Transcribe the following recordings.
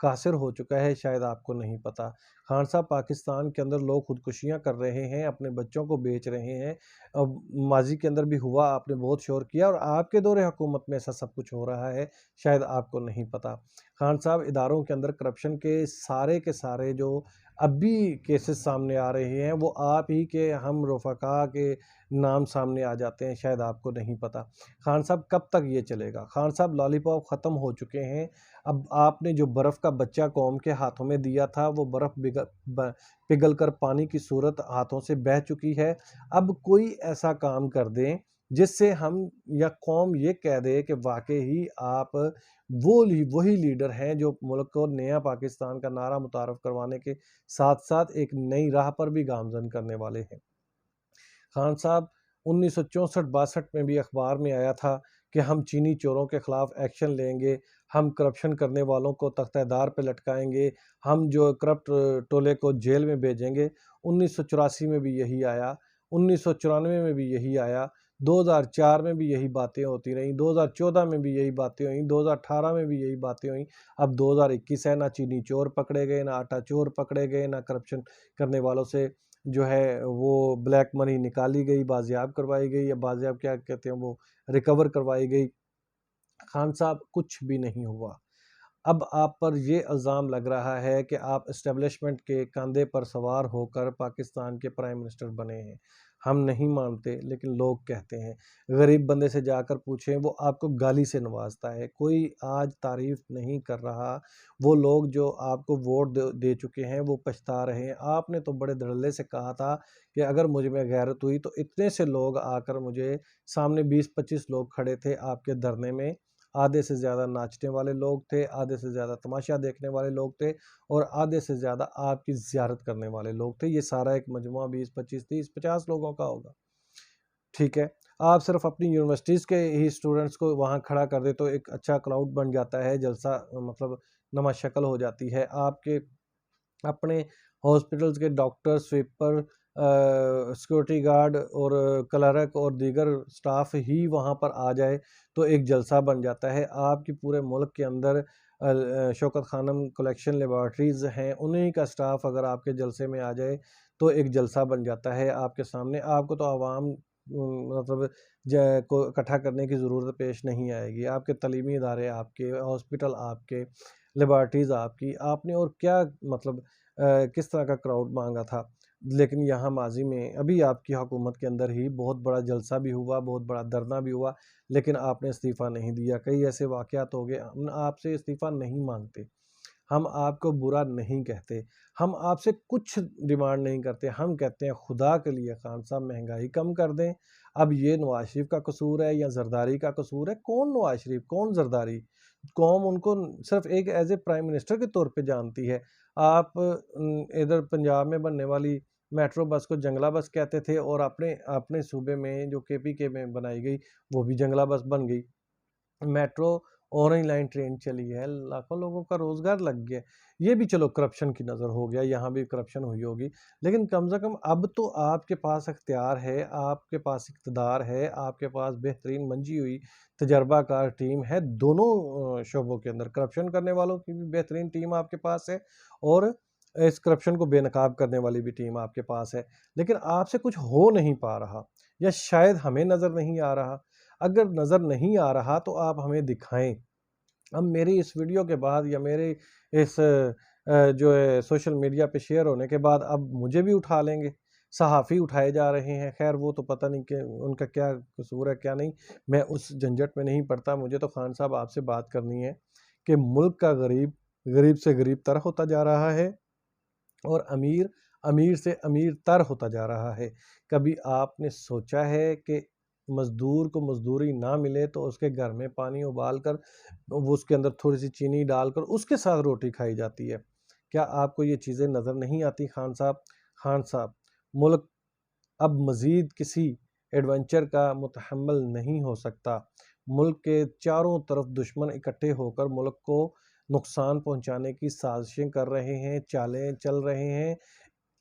قاصر ہو چکا ہے، شاید آپ کو نہیں پتہ۔ خان صاحب، پاکستان کے اندر لوگ خودکشیاں کر رہے ہیں، اپنے بچوں کو بیچ رہے ہیں، اب ماضی کے اندر بھی ہوا، آپ نے بہت شور کیا، اور آپ کے دور حکومت میں ایسا سب کچھ ہو رہا ہے، شاید آپ کو نہیں پتہ۔ خان صاحب، اداروں کے اندر کرپشن کے سارے جو اب بھی کیسز سامنے آ رہے ہیں، وہ آپ ہی کے ہم رفقا کے نام سامنے آ جاتے ہیں، شاید آپ کو نہیں پتہ۔ خان صاحب، کب تک یہ چلے گا؟ خان صاحب، لالی پاپ ختم ہو چکے ہیں، اب آپ نے جو برف کا بچہ قوم کے ہاتھوں میں دیا تھا، وہ برف پگھل کر پانی کی صورت ہاتھوں سے بہہ چکی ہے۔ اب کوئی ایسا کام کر دیں جس سے ہم یا قوم یہ کہہ دے کہ واقعی آپ وہی لیڈر ہیں جو ملک کو نیا پاکستان کا نعرہ متعارف کروانے کے ساتھ ساتھ ایک نئی راہ پر بھی گامزن کرنے والے ہیں۔ خان صاحب، 1964-62 میں بھی اخبار میں آیا تھا کہ ہم چینی چوروں کے خلاف ایکشن لیں گے، ہم کرپشن کرنے والوں کو تختہ دار پہ لٹکائیں گے، ہم جو کرپٹ ٹولے کو جیل میں بھیجیں گے۔ 1984 میں بھی یہی آیا، 1994 میں بھی یہی آیا، 2004 میں بھی یہی باتیں ہوتی رہیں، 2014 میں بھی یہی باتیں ہوئیں، 2018 میں بھی یہی باتیں ہوئیں۔ اب 2021 ہے، نہ چینی چور پکڑے گئے، نہ آٹا چور پکڑے گئے، نہ کرپشن کرنے والوں سے جو ہے وہ بلیک منی نکالی گئی، بازیاب کروائی گئی، یا بازیاب کیا کہتے ہیں وہ ریکور کروائی گئی۔ خان صاحب، کچھ بھی نہیں ہوا۔ اب آپ پر یہ الزام لگ رہا ہے کہ آپ اسٹیبلشمنٹ کے کاندھے پر سوار ہو کر پاکستان کے پرائم منسٹر بنے ہیں۔ ہم نہیں مانتے، لیکن لوگ کہتے ہیں۔ غریب بندے سے جا کر پوچھیں، وہ آپ کو گالی سے نوازتا ہے، کوئی آج تعریف نہیں کر رہا۔ وہ لوگ جو آپ کو ووٹ دے چکے ہیں وہ پچھتا رہے ہیں۔ آپ نے تو بڑے دھڑلے سے کہا تھا کہ اگر مجھ میں غیرت ہوئی تو اتنے سے لوگ آ کر مجھے سامنے 20-25 لوگ کھڑے تھے آپ کے دھرنے میں، آدھے سے زیادہ ناچنے والے لوگ تھے، آدھے سے زیادہ تماشا دیکھنے والے لوگ تھے، اور آدھے سے زیادہ آپ کی زیارت کرنے والے لوگ تھے۔ یہ سارا ایک مجموعہ 20-25-30-50 لوگوں کا ہوگا، ٹھیک ہے۔ آپ صرف اپنی یونیورسٹیز کے ہی اسٹوڈنٹس کو وہاں کھڑا کر دے تو ایک اچھا کراؤڈ بن جاتا ہے، جلسہ مطلب نما شکل ہو جاتی ہے۔ آپ کے اپنے ہاسپٹلز کے ڈاکٹر، سویپر، سیکورٹی گارڈ اور کلرک اور دیگر سٹاف ہی وہاں پر آ جائے تو ایک جلسہ بن جاتا ہے۔ آپ کی پورے ملک کے اندر شوکت خانم کلیکشن لیبارٹریز ہیں، انہی کا سٹاف اگر آپ کے جلسے میں آ جائے تو ایک جلسہ بن جاتا ہے آپ کے سامنے۔ آپ کو تو عوام مطلب کو اکٹھا کرنے کی ضرورت پیش نہیں آئے گی۔ آپ کے تعلیمی ادارے آپ کے، ہاسپٹل آپ کے، لیبارٹریز آپ کی، آپ نے اور کیا مطلب کس طرح کا کراؤڈ مانگا تھا؟ لیکن یہاں ماضی میں ابھی آپ کی حکومت کے اندر ہی بہت بڑا جلسہ بھی ہوا، بہت بڑا دھرنا بھی ہوا، لیکن آپ نے استعفیٰ نہیں دیا۔ کئی ایسے واقعات ہو گئے، ہم آپ سے استعفیٰ نہیں مانگتے، ہم آپ کو برا نہیں کہتے، ہم آپ سے کچھ ڈیمانڈ نہیں کرتے، ہم کہتے ہیں خدا کے لیے خان صاحب مہنگائی کم کر دیں۔ اب یہ نواز شریف کا قصور ہے یا زرداری کا قصور ہے؟ کون نواز شریف، کون زرداری؟ قوم ان کو صرف ایک ایز اے پرائم منسٹر کے طور پہ جانتی ہے۔ آپ ادھر پنجاب میں بننے والی میٹرو بس کو جنگلہ بس کہتے تھے، اور اپنے صوبے میں جو KPK میں بنائی گئی وہ بھی جنگلہ بس بن گئی۔ میٹرو اورنج لائن ٹرین چلی ہے، لاکھوں لوگوں کا روزگار لگ گیا۔ یہ بھی چلو کرپشن کی نظر ہو گیا، یہاں بھی کرپشن ہوئی ہوگی، لیکن کم سے کم اب تو آپ کے پاس اختیار ہے، آپ کے پاس اقتدار ہے، آپ کے پاس بہترین منجی ہوئی تجربہ کار ٹیم ہے، دونوں شعبوں کے اندر کرپشن کرنے والوں کی بھی بہترین ٹیم آپ کے پاس ہے، اور اس کرپشن کو بے نقاب کرنے والی بھی ٹیم آپ کے پاس ہے، لیکن آپ سے کچھ ہو نہیں پا رہا، یا شاید ہمیں نظر نہیں آ رہا۔ اگر نظر نہیں آ رہا تو آپ ہمیں دکھائیں۔ اب میری اس ویڈیو کے بعد یا میرے اس جو ہے سوشل میڈیا پہ شیئر ہونے کے بعد اب مجھے بھی اٹھا لیں گے، صحافی اٹھائے جا رہے ہیں، خیر وہ تو پتہ نہیں کہ ان کا کیا قصور ہے کیا نہیں، میں اس جھنجٹ میں نہیں پڑتا۔ مجھے تو خان صاحب آپ سے بات کرنی ہے کہ ملک کا غریب سے غریب تر ہوتا جا رہا ہے، اور امیر سے امیر تر ہوتا جا رہا ہے۔ کبھی آپ نے سوچا ہے کہ مزدور کو مزدوری نہ ملے تو اس کے گھر میں پانی ابال کر وہ اس کے اندر تھوڑی سی چینی ڈال کر اس کے ساتھ روٹی کھائی جاتی ہے؟ کیا آپ کو یہ چیزیں نظر نہیں آتی خان صاحب؟ خان صاحب، ملک اب مزید کسی ایڈونچر کا متحمل نہیں ہو سکتا۔ ملک کے چاروں طرف دشمن اکٹھے ہو کر ملک کو نقصان پہنچانے کی سازشیں کر رہے ہیں، چالیں چل رہے ہیں۔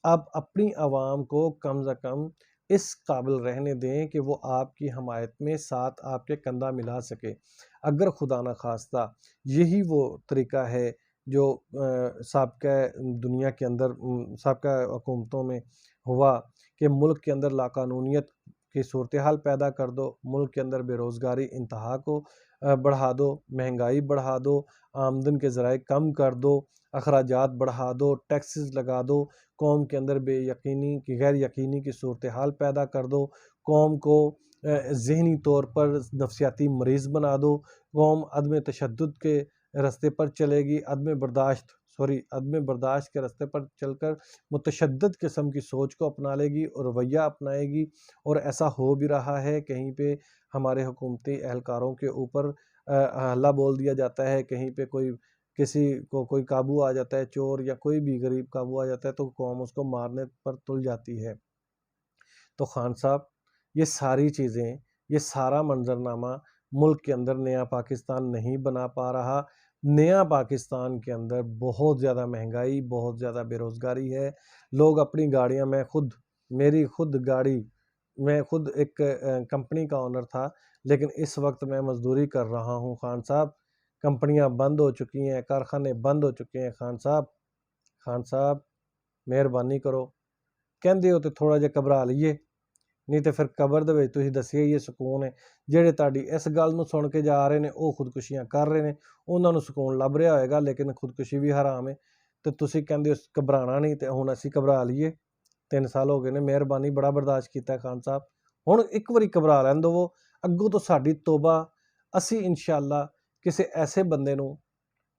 اب اپنی عوام کو کم از کم اس قابل رہنے دیں کہ وہ آپ کی حمایت میں ساتھ آپ کے کندھا ملا سکے۔ اگر خدا نخواستہ یہی وہ طریقہ ہے جو سابقہ دنیا کے اندر سابقہ حکومتوں میں ہوا کہ ملک کے اندر لاقانونیت کی صورتحال پیدا کر دو، ملک کے اندر بے روزگاری انتہا کو بڑھا دو، مہنگائی بڑھا دو، آمدن کے ذرائع کم کر دو، اخراجات بڑھا دو، ٹیکسز لگا دو، قوم کے اندر بے یقینی کی غیر یقینی کی صورتحال پیدا کر دو، قوم کو ذہنی طور پر نفسیاتی مریض بنا دو، قوم عدم تشدد کے راستے پر چلے گی، عدم برداشت کے راستے پر چل کر متشدد قسم کی سوچ کو اپنا لے گی اور رویہ اپنائے گی، اور ایسا ہو بھی رہا ہے۔ کہیں پہ ہمارے حکومتی اہلکاروں کے اوپر حلہ بول دیا جاتا ہے، کہیں پہ کسی کو کوئی قابو آ جاتا ہے، چور یا کوئی بھی غریب قابو آ جاتا ہے تو قوم اس کو مارنے پر تل جاتی ہے۔ تو خان صاحب یہ ساری چیزیں، یہ سارا منظرنامہ ملک کے اندر نیا پاکستان نہیں بنا پا رہا۔ نیا پاکستان کے اندر بہت زیادہ مہنگائی، بہت زیادہ بے روزگاری ہے۔ لوگ اپنی گاڑیاں، میری خود گاڑی، میں خود ایک کمپنی کا اونر تھا، لیکن اس وقت میں مزدوری کر رہا ہوں خان صاحب، کمپنیاں بند ہو چکی ہیں، کارخانے بند ہو چکے ہیں۔ خان صاحب مہربانی کرو، کہندے ہو تو تھوڑا جہا گھبرا لئیے، نہیں تو پھر قبر دے وچ تسی دسیے یہ سکون ہے۔ جہے تہاڈی اس گل نو سن کے جا رہے نے وہ خودکشیاں کر رہے نے، انہاں نو سکون لب رہا ہوئے گا، لیکن خودکشی بھی حرام ہے۔ تو تسی کہندے ہو گھبرانا نہیں، تے ہن اسی گھبرا لئیے۔ 3 سال ہو گئے نے، مہربانی بڑا برداشت کیتا ہے خان صاحب، ہن ایک واری گھبرا لین دو، وہ اگوں تو ساڈی توبہ، اسی انشاءاللہ کسے ایسے بندے نو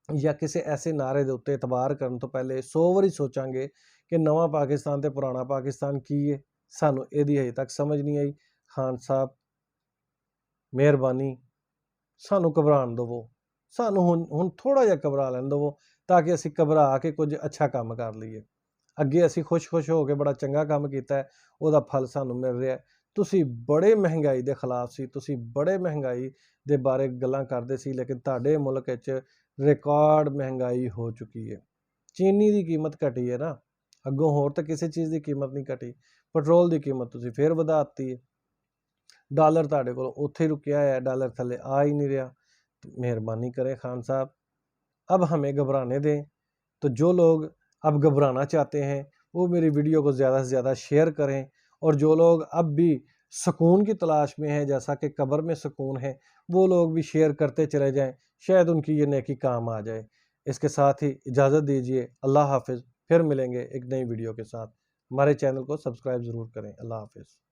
یا کسی ایسے نعرے دے اتے اعتبار کرن تو پہلے 100 واری سوچاں گے کہ نواں پاکستان تے پرانا پاکستان کی ہے، سانو ایدی ہجے تک سمجھ نہیں آئی۔ خان صاحب مہربانی سانو گھبران دو، سانو ہن تھوڑا جہا گھبرا لین دو، تاکہ اسی گھبرا کے کچھ اچھا کام کر لئیے۔ اگے اسی خوش ہو کے بڑا چنگا کام کیتا ہے، او دا پھل سانو مل رہا ہے۔ تسی بڑے مہنگائی دے خلاف سی، تسی بڑے مہنگائی دے بارے گلاں کردے سی، لیکن تہاڈے ملک وچ ریکارڈ مہنگائی ہو چکی ہے۔ چینی دی قیمت گھٹی ہے نا، اگوں ہور تے کسی چیز دی قیمت نہیں گھٹی، پٹرول دی قیمت تسی پھر ودا دتی ہے، ڈالر تہاڈے کول اوتھے ہی رکیا ہے، ڈالر تھلے آ ہی نہیں رہا۔ مہربانی کریں خان صاحب، اب ہمیں گھبرانے دیں۔ تو جو لوگ اب گھبرانا چاہتے ہیں وہ میری ویڈیو کو زیادہ سے زیادہ شیئر کریں، اور جو لوگ اب بھی سکون کی تلاش میں ہیں، جیسا کہ قبر میں سکون ہے، وہ لوگ بھی شیئر کرتے چلے جائیں، شاید ان کی یہ نیکی کام آ جائے۔ اس کے ساتھ ہی اجازت دیجیے، اللہ حافظ، پھر ملیں گے ایک نئی ویڈیو کے ساتھ۔ ہمارے چینل کو سبسکرائب ضرور کریں۔ اللہ حافظ۔